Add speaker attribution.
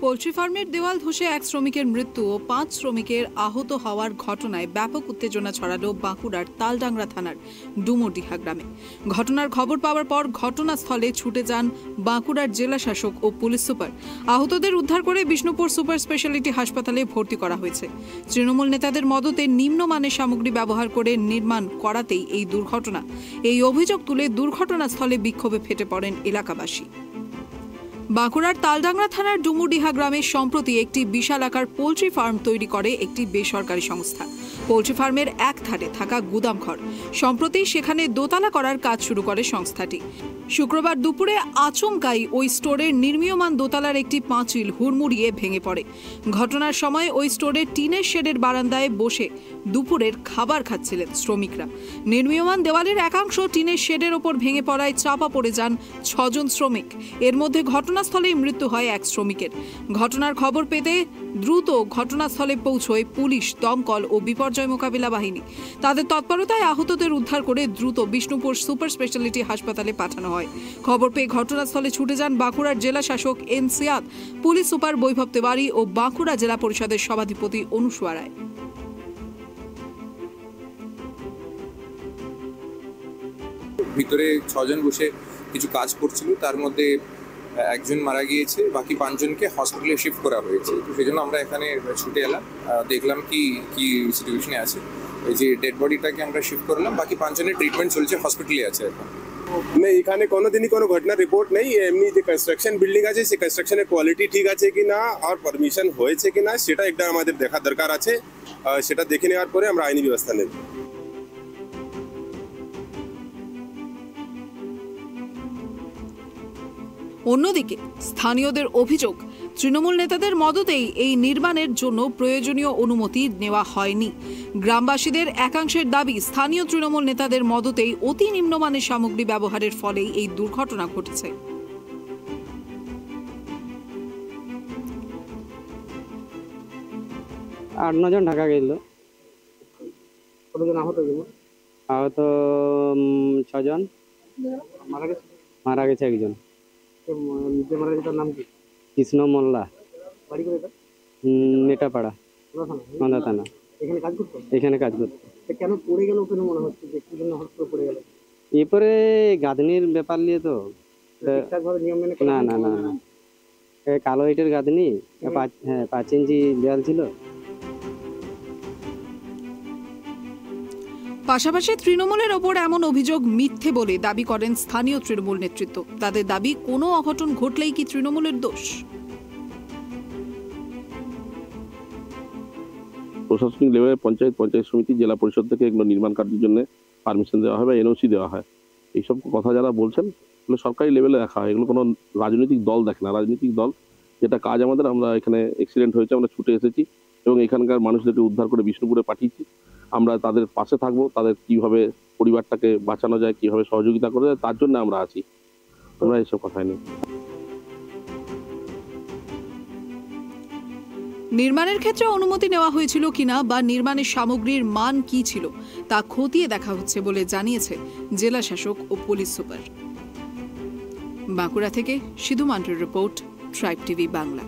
Speaker 1: Poultry ফার্মের দেওয়াল ধসে এক শ্রমিকের মৃত্যু ও 5 শ্রমিকের আহত হওয়ার ঘটনায় ব্যাপক উত্তেজনা ছড়ালো বাঁকুড়ার তালডাংরা থানার ডুমুরডিহা গ্রামে। ঘটনার খবর পাওয়ার পর ঘটনাস্থলে ছুটে যান বাঁকুড়ার জেলা শাসক ও পুলিশ সুপার। আহতদের উদ্ধার করে বিষ্ণুপুর সুপার স্পেশালিটি হাসপাতালে ভর্তি করা হয়েছে। তৃণমূল নেতাদের মদতে নিম্নমানের সামগ্রী ব্যবহার করে নির্মাণ করাতেই এই দুর্ঘটনা। এই অভিযোগ তুলে দুর্ঘটনাস্থলে বিক্ষোভে ফেটে পড়েন এলাকাবাসী। বাঁকুড়ার তালডাংরা থানার ডুমুরডিহা গ্রামে সম্প্রতি একটি বিশাল আকার পোল্ট্রি ফার্ম তৈরি করে একটি বেসরকারি সংস্থা। পোল্ট্রি ফার্মের এক ধারে থাকা গুদামঘর, সম্প্রতি সেখানে দোতলা করার কাজ শুরু করে সংস্থাটি। শুক্রবার দুপুরে আচমকাই ওই স্টোরের নির্মীয়মান দোতলার একটি পাঁচিল হুড়মুড়িয়ে ভেঙে পড়ে। ঘটনার সময় ওই স্টোরের টিনের শেডের বারান্দায় বসে দুপুরের খাবার খাচ্ছিলেন শ্রমিকরা। নির্মীয়মান দেওয়ালের একাংশ টিনের শেডের ওপর ভেঙে পড়ায় চাপা পড়ে যান 6 জন শ্রমিক। এর মধ্যে ঘটনাস্থলেই মৃত্যু হয় এক শ্রমিকের। ঘটনার খবর পেতে দ্রুত ঘটনাস্থলে পৌঁছয় পুলিশ, দমকল ও বিপর্যয় মোকাবিলা বাহিনী। তাদের তৎপরতায় আহতদের উদ্ধার করে দ্রুত বিষ্ণুপুর সুপার স্পেশালিটি হাসপাতালে পাঠানো হয়। খবর পেয়ে ঘটনাস্থলে ছুটে যান বাঁকুড়ার জেলা শাসক এন সিয়াদ, পুলিশ সুপার বৈভব তেওয়ারি ও বাঁকুড়া জেলা পরিষদের সভাধিপতি অনুসুয়া রায়।
Speaker 2: ভিতরে 6 জন বসে কিছু কাজ করছিল, তার মধ্যে একজন মারা গিয়েছে, বাকি 5 জনকে হসপিটালে শিফট করা হয়েছে। তো সেই জন্য আমরা এখানে ছুটে এলাম, দেখলাম কি সিচুয়েশনে আছে। এই যে ডেড বডিটাকে আমরা শিফট করলাম, বাকি 5 জনের ট্রিটমেন্ট চলছে, হসপিটালে আছে এখন।
Speaker 3: नहीं, এখানে কোনোদিনই কোনো ঘটনা রিপোর্ট নেই। এমনি যে কনস্ট্রাকশন বিল্ডিং আছে, সেই কনস্ট্রাকশনের কোয়ালিটি ঠিক আছে কিনা আর পারমিশন হয়েছে কিনা সেটা একটা আমাদের দেখা দরকার আছে। সেটা দেখে নেওয়ার পরে আমরা আইনি ব্যবস্থা নেব।
Speaker 1: অন্যদিকে স্থানীয়দের অভিযোগ, তৃণমূল নেতাদের মদতেই এই নির্মাণের জন্য প্রয়োজনীয় অনুমতি নেওয়া হয়নি। গ্রামবাসীদের একাংশের দাবি, স্থানীয় তৃণমূল নেতাদের মদতেই অতি নিম্নমানের সামগ্রী ব্যবহারের ফলেই এই দুর্ঘটনা ঘটেছে।
Speaker 4: 8-9 জন ঢাকা গেল।
Speaker 5: কতজন আহত?
Speaker 4: আহত 6 জন। মারা গেছে একজন।
Speaker 5: তার নাম কি?
Speaker 4: কৃষ্ণ মোল্লা।
Speaker 5: বাড়ি করে
Speaker 4: নেটাপাড়া, নন্দা থানা। এখানে কাজ করতো।
Speaker 5: কেন পড়ে গেল কেন মনে হচ্ছে যে কি জন্য হঠাৎ করে পড়ে গেল?
Speaker 4: এরপরে গাঁথনির ব্যাপার নিয়ে তো না না না না কালো ইটের গাঁথনি, 5 ইঞ্চি দেওয়াল ছিল।
Speaker 1: পাশাপাশি তৃণমূলের ওপর এমন অভিযোগ মিথ্যে বলে দাবি করেন স্থানীয় তৃণমূল নেতৃত্ব। তাদের দাবি, কোনো অঘটন ঘটলেই কি তৃণমূলের দোষ?
Speaker 6: প্রশাসনিক লেভেলে পঞ্চায়েত সমিতি, জেলা পরিষদ থেকে এগুলো নির্মাণ কার্যের জন্য পারমিশন দেওয়া হয় বা এনওসি দেওয়া হয়। এইসব কথা যারা বলছেন এগুলো সরকারি লেভেলে রাখা হয়। এগুলো কোনো রাজনৈতিক দল দেখে না। রাজনৈতিক দল যেটা কাজ আমাদের, আমরা এখানে অ্যাক্সিডেন্ট হয়েছে, আমরা ছুটে এসেছি এবং এখানকার মানুষদেরকে উদ্ধার করে বিষ্ণুপুরে পাঠিয়েছি। আমরা তাদের পাশে থাকবো, তাদের কিভাবে পরিবারটাকে বাঁচানো যায়, কিভাবে সহযোগিতা করা যায়, তার জন্য আমরা আছি। আমরা এইসব কথাই নেই।
Speaker 1: নির্মাণের ক্ষেত্রে অনুমতি নেওয়া হয়েছিল কিনা বা নির্মাণের সামগ্রীর মান কি ছিল তা খতিয়ে দেখা হচ্ছে বলে জানিয়েছে জেলা শাসক ও পুলিশ সুপার। বাঁকুড়া থেকে সিধু মান্টুর রিপোর্ট, ট্রাইব টিভি বাংলা।